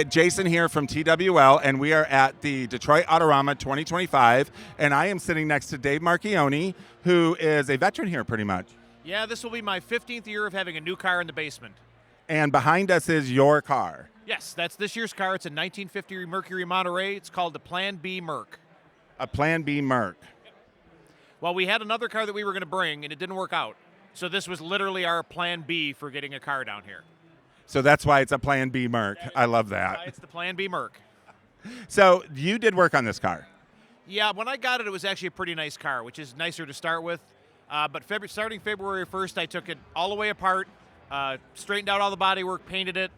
Jason here from TWL, and we are at the Detroit Autorama 2025, and I am sitting next to Dave Marchioni, who is a veteran here pretty much. Yeah, this will be my 15th year of having a new car in the basement. And behind us is your car. Yes, that's this year's car. It's a 1950 Mercury Monterey. It's called the Plan B Merc. A Plan B Merc. Well, we had another car that we were going to bring, and it didn't work out. So this was literally our Plan B for getting a car down here. So that's why it's a Plan B Merc. I love that. It's the Plan B Merc. So you did work on this car. Yeah, when I got it, it was actually a pretty nice car, which is nicer to start with. But starting February 1st, I took it all the way apart, straightened out all the bodywork, painted it,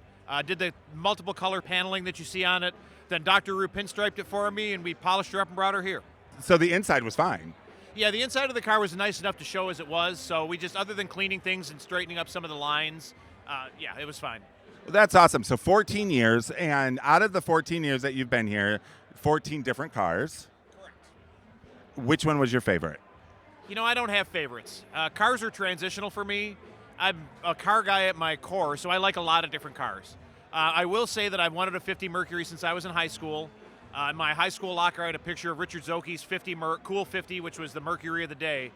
did the multiple color paneling that you see on it. Then Dr. Rue pinstriped it for me, and we polished her up and brought her here. So the inside was fine. Yeah, the inside of the car was nice enough to show as it was. So we just, other than cleaning things and straightening up some of the lines, yeah, it was fine. Well, that's awesome. So 14 years, and out of the 14 years that you've been here, 14 different cars. Correct. Which one was your favorite? You know, I don't have favorites. Cars are transitional for me. I'm a car guy at my core, so I like a lot of different cars. I will say that I've wanted a 50 Mercury since I was in high school. In my high school locker, I had a picture of Richard Zoke's 50 Cool 50, which was the Mercury of the day.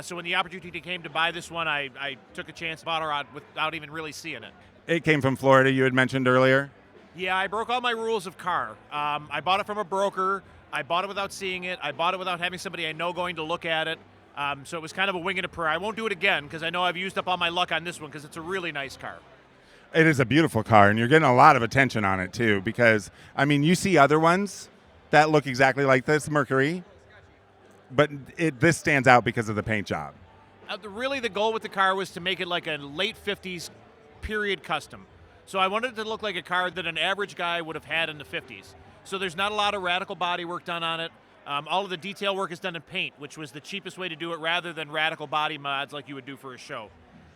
So when the opportunity came to buy this one, I took a chance, bought her out without even really seeing it. It came from Florida, you had mentioned earlier. Yeah, I broke all my rules of car. I bought it from a broker. I bought it without seeing it. I bought it without having somebody I know going to look at it. So it was kind of a wing and a prayer. I won't do it again because I know I've used up all my luck on this one because it's a really nice car. It is a beautiful car, and you're getting a lot of attention on it, too, because, I mean, you see other ones that look exactly like this Mercury, but this stands out because of the paint job. Really, the goal with the car was to make it like a late 50s period custom. So I wanted it to look like a car that an average guy would have had in the 50s. So there's not a lot of radical body work done on it. All of the detail work is done in paint, which was the cheapest way to do it rather than radical body mods like you would do for a show.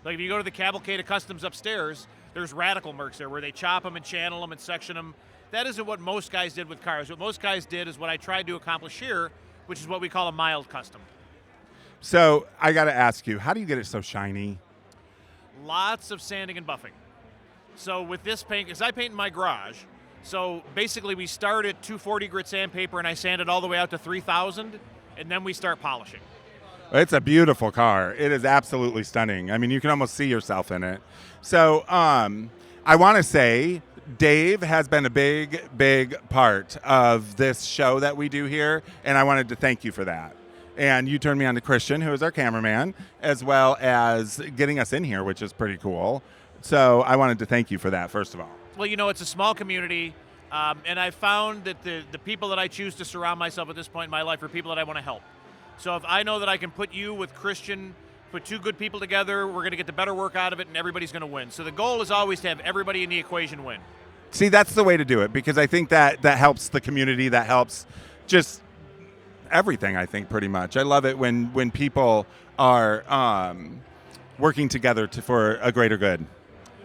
Like if you go to the Cavalcade of Customs upstairs, there's radical Mercs there where they chop them and channel them and section them. That isn't what most guys did with cars. What most guys did is what I tried to accomplish here, which is what we call a mild custom. So I got to ask you, how do you get it so shiny? Lots of sanding and buffing. So with this paint, because I paint in my garage, so basically we start at 240 grit sandpaper and I sand it all the way out to 3,000, and then we start polishing. It's a beautiful car. It is absolutely stunning. I mean, you can almost see yourself in it. So I want to say Dave has been a big, big part of this show that we do here, and I wanted to thank you for that. And you turned me on to Christian, who is our cameraman, as well as getting us in here, which is pretty cool. So I wanted to thank you for that, first of all. Well, you know, it's a small community, and I found that the people that I choose to surround myself at this point in my life are people that I want to help. So if I know that I can put you with Christian, put two good people together, we're going to get the better work out of it, and everybody's going to win. So the goal is always to have everybody in the equation win. See, that's the way to do it, because I think that helps the community, that helps just everything, I think, pretty much. I love it when people are working together for a greater good.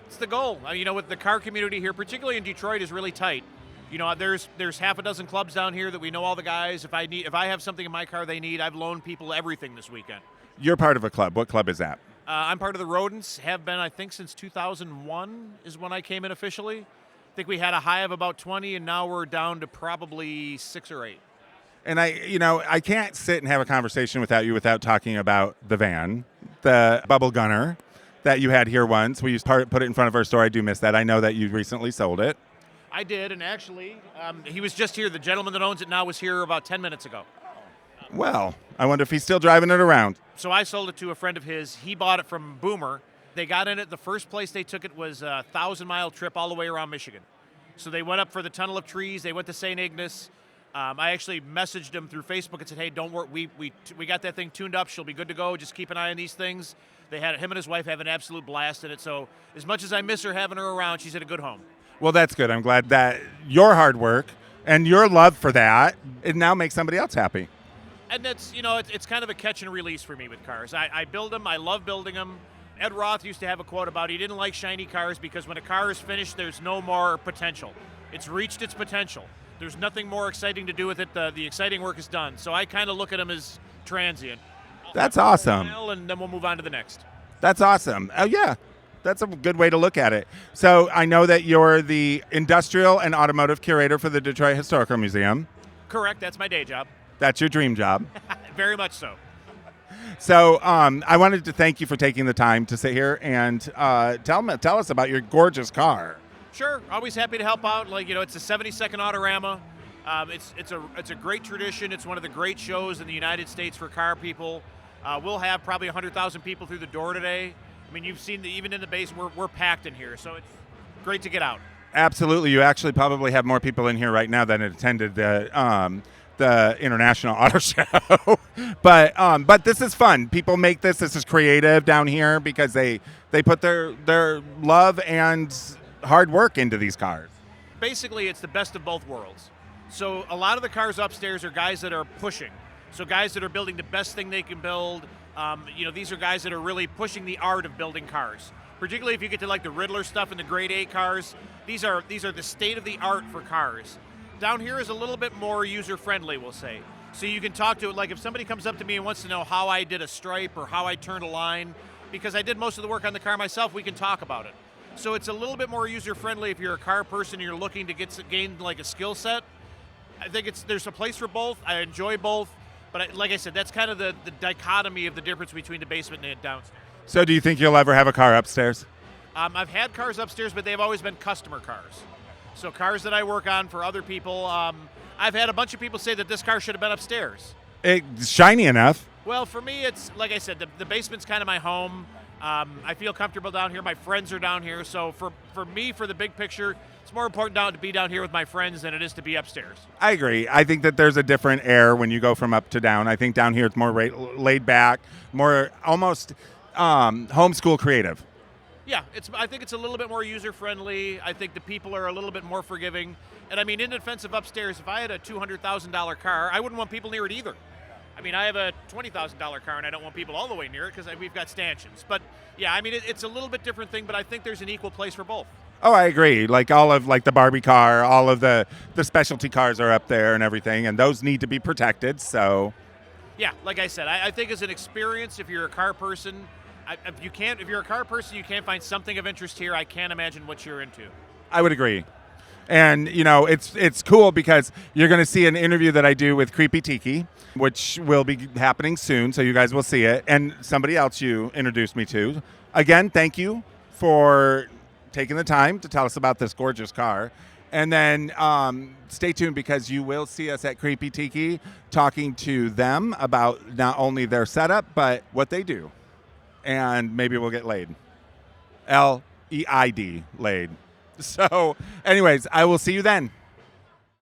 It's the goal. You know, with the car community here, particularly in Detroit, is really tight. You know, there's half a dozen clubs down here that we know all the guys. If I have something in my car they need, I've loaned people everything this weekend. You're part of a club. What club is that? I'm part of the Rodents. Have been, I think, since 2001 is when I came in officially. I think we had a high of about 20, and now we're down to probably 6 or 8. And I can't sit and have a conversation without talking about the van, the Bubble Gunner that you had here once. We used to put it in front of our store. I do miss that. I know that you recently sold it. I did, and actually, he was just here. The gentleman that owns it now was here about 10 minutes ago. Well, I wonder if he's still driving it around. So I sold it to a friend of his. He bought it from Boomer. They got in it. The first place they took it was a 1,000-mile trip all the way around Michigan. So they went up for the Tunnel of Trees. They went to St. Ignace. I actually messaged him through Facebook and said, hey, don't worry. We got that thing tuned up. She'll be good to go. Just keep an eye on these things. Him and his wife have an absolute blast in it. So as much as I miss her having her around, she's at a good home. Well, that's good. I'm glad that your hard work and your love for that, it now makes somebody else happy. And that's, you know, it's kind of a catch and release for me with cars. I build them. I love building them. Ed Roth used to have a quote about he didn't like shiny cars because when a car is finished, there's no more potential. It's reached its potential. There's nothing more exciting to do with it. The exciting work is done. So I kind of look at them as transient. That's awesome. And then we'll move on to the next. That's awesome. Oh, yeah. That's a good way to look at it. So I know that you're the industrial and automotive curator for the Detroit Historical Museum. Correct. That's my day job. That's your dream job. Very much so. So I wanted to thank you for taking the time to sit here and tell us about your gorgeous car. Sure. Always happy to help out. Like, it's the 72nd Autorama. It's a great tradition. It's one of the great shows in the United States for car people. We'll have probably 100,000 people through the door today. I mean, you've seen even in the base, we're packed in here, so it's great to get out. Absolutely. You actually probably have more people in here right now than attended the International Auto Show. But this is fun. People make this. This is creative down here because they put their love and hard work into these cars. Basically, it's the best of both worlds. So a lot of the cars upstairs are guys that are pushing. So guys that are building the best thing they can build. These are guys that are really pushing the art of building cars. Particularly if you get to like the Riddler stuff and the Grade A cars. These are the state of the art for cars. Down here is a little bit more user-friendly, we'll say. So you can talk to it, like if somebody comes up to me and wants to know how I did a stripe or how I turned a line, because I did most of the work on the car myself, we can talk about it. So it's a little bit more user-friendly if you're a car person and you're looking to gain like a skill set. I think there's a place for both. I enjoy both. But like I said, that's kind of the dichotomy of the difference between the basement and downstairs. So do you think you'll ever have a car upstairs? I've had cars upstairs, but they've always been customer cars. So cars that I work on for other people. I've had a bunch of people say that this car should have been upstairs. It's shiny enough. Well, for me, it's like I said, the basement's kind of my home. I feel comfortable down here. My friends are down here. So for me, for the big picture, it's more important to be down here with my friends than it is to be upstairs. I agree. I think that there's a different air when you go from up to down. I think down here it's more laid back, more almost homeschool creative. Yeah, I think it's a little bit more user-friendly. I think the people are a little bit more forgiving. And I mean, in defense of upstairs, if I had a $200,000 car, I wouldn't want people near it either. I mean, I have a $20,000 car, and I don't want people all the way near it because we've got stanchions. But yeah, I mean, it's a little bit different thing, but I think there's an equal place for both. Oh, I agree. Like all of the Barbie car, all of the specialty cars are up there and everything, and those need to be protected. So, yeah, like I said, I think as an experience, if you're a car person, if you're a car person, you can't find something of interest here, I can't imagine what you're into. I would agree. And, it's cool because you're going to see an interview that I do with Creepy Tiki, which will be happening soon, so you guys will see it. And somebody else you introduced me to. Again, thank you for taking the time to tell us about this gorgeous car. And then stay tuned because you will see us at Creepy Tiki talking to them about not only their setup, but what they do. And maybe we'll get laid. L-E-I-D, laid. So, anyways, I will see you then.